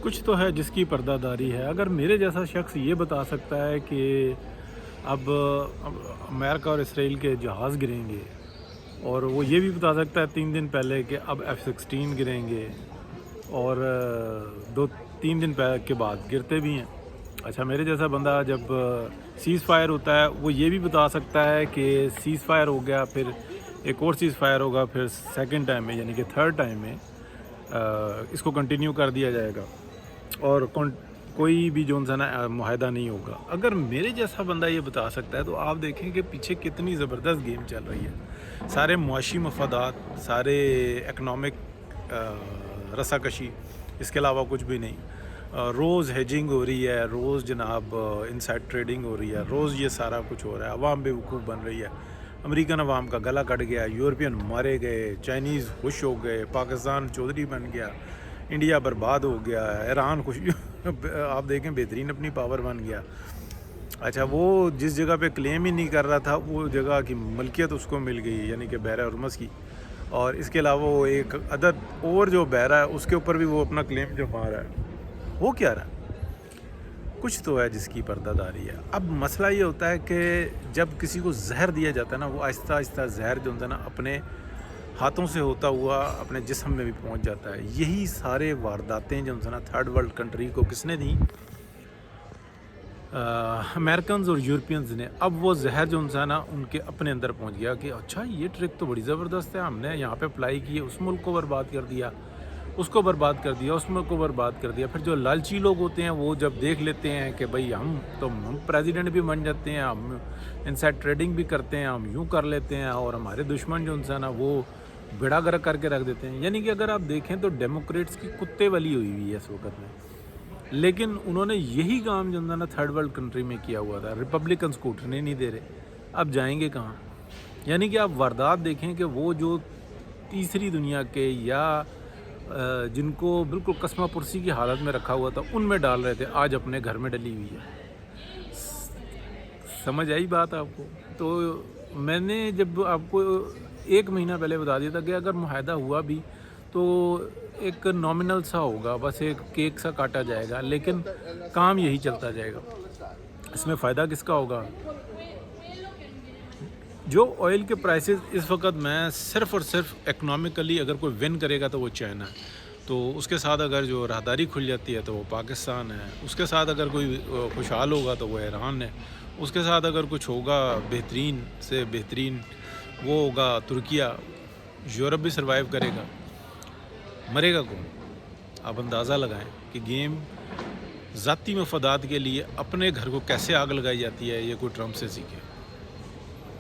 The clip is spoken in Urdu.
کچھ تو ہے جس کی پردہ داری ہے. اگر میرے جیسا شخص یہ بتا سکتا ہے کہ اب امریکہ اور اسرائیل کے جہاز گریں گے، اور وہ یہ بھی بتا سکتا ہے 3 دن پہلے کہ اب F-16 گریں گے، اور 2-3 دن کے بعد گرتے بھی ہیں. اچھا، میرے جیسا بندہ جب سیز فائر ہوتا ہے وہ یہ بھی بتا سکتا ہے کہ سیز فائر ہو گیا، پھر ایک اور سیز فائر ہوگا، پھر سیکنڈ ٹائم میں یعنی کہ تھرڈ ٹائم میں اس کو کنٹینیو کر دیا جائے گا، اور کوئی بھی جو نا معاہدہ نہیں ہوگا. اگر میرے جیسا بندہ یہ بتا سکتا ہے تو آپ دیکھیں کہ پیچھے کتنی زبردست گیم چل رہی ہے. سارے معاشی مفادات، سارے اکنامک رسا کشی، اس کے علاوہ کچھ بھی نہیں. روز ہیجنگ ہو رہی ہے، روز جناب انسائڈ ٹریڈنگ ہو رہی ہے، روز یہ سارا کچھ ہو رہا ہے. عوام بے وقوف بن رہی ہے، امریکن عوام کا گلا کٹ گیا، یورپین مارے گئے، چائنیز خوش ہو گئے، پاکستان چودھری بن گیا، انڈیا برباد ہو گیا، ایران خوش آپ دیکھیں بہترین اپنی پاور بن گیا. اچھا، وہ جس جگہ پہ کلیم ہی نہیں کر رہا تھا وہ جگہ کی ملکیت اس کو مل گئی، یعنی کہ بحیرہ ہرمز کی. اور اس کے علاوہ وہ ایک عدد اور جو بحیرہ ہے اس کے اوپر بھی وہ اپنا کلیم جما رہا ہے. وہ کیا رہا ہے؟ کچھ تو ہے جس کی پردہ داری ہے. اب مسئلہ یہ ہوتا ہے کہ جب کسی کو زہر دیا جاتا ہے نا، وہ آہستہ آہستہ زہر جو ہوتا ہے نا اپنے ہاتھوں سے ہوتا ہوا اپنے جسم میں بھی پہنچ جاتا ہے. یہی سارے وارداتیں جو نا تھرڈ ورلڈ کنٹری کو کس نے دیں؟ امریکنز اور یورپینز نے. اب وہ زہر جو ہے نا ان کے اپنے اندر پہنچ گیا کہ اچھا یہ ٹرک تو بڑی زبردست ہے، ہم نے یہاں پہ اپلائی کی، اس ملک کو برباد کر دیا، اس کو برباد کر دیا، اس ملک کو برباد کر دیا. پھر جو لالچی لوگ ہوتے ہیں وہ جب دیکھ لیتے ہیں کہ بھئی ہم پریزیڈنٹ بھی بن جاتے ہیں، ہم انسائڈ ٹریڈنگ بھی کرتے ہیں، ہم یوں کر لیتے ہیں، اور ہمارے دشمن جو ہے نا وہ بیڑا گرک کر کے رکھ دیتے ہیں. یعنی کہ اگر آپ دیکھیں تو ڈیموکریٹس کی کتے والی ہوئی ہوئی ہے اس وقت میں. لیکن انہوں نے یہی کام جو ہے نا تھرڈ ورلڈ کنٹری میں کیا ہوا تھا. ریپبلکنس کو اٹھنے نہیں دے رہے، اب جائیں گے کہاں؟ یعنی کہ آپ واردات دیکھیں کہ وہ جو تیسری دنیا کے یا جن کو بالکل قسمہ پرسی کی حالت میں رکھا ہوا تھا ان میں ڈال رہے تھے، آج اپنے گھر میں ڈلی ہوئی ہے. سمجھ آئی بات آپ کو؟ تو میں نے جب آپ کو 1 مہینہ پہلے بتا دیا تھا کہ اگر معاہدہ ہوا بھی تو ایک نامنل سا ہوگا، بس ایک کیک سا کاٹا جائے گا، لیکن کام یہی چلتا جائے گا. اس میں فائدہ کس کا ہوگا؟ جو آئل کے پرائسز اس وقت میں صرف اور صرف اکنامکلی اگر کوئی ون کرے گا تو وہ چائنا ہے، تو اس کے ساتھ اگر جو راہداری کھل جاتی ہے تو وہ پاکستان ہے، اس کے ساتھ اگر کوئی خوشحال ہوگا تو وہ ایران ہے، اس کے ساتھ اگر کچھ ہوگا بہترین سے بہترین وہ ہوگا ترکیہ. یورپ بھی سروائیو کرے گا، مرے گا کون؟ آپ اندازہ لگائیں کہ گیم ذاتی مفادات کے لیے اپنے گھر کو کیسے آگ لگائی جاتی ہے، یہ کوئی ٹرمپ سے سیکھے.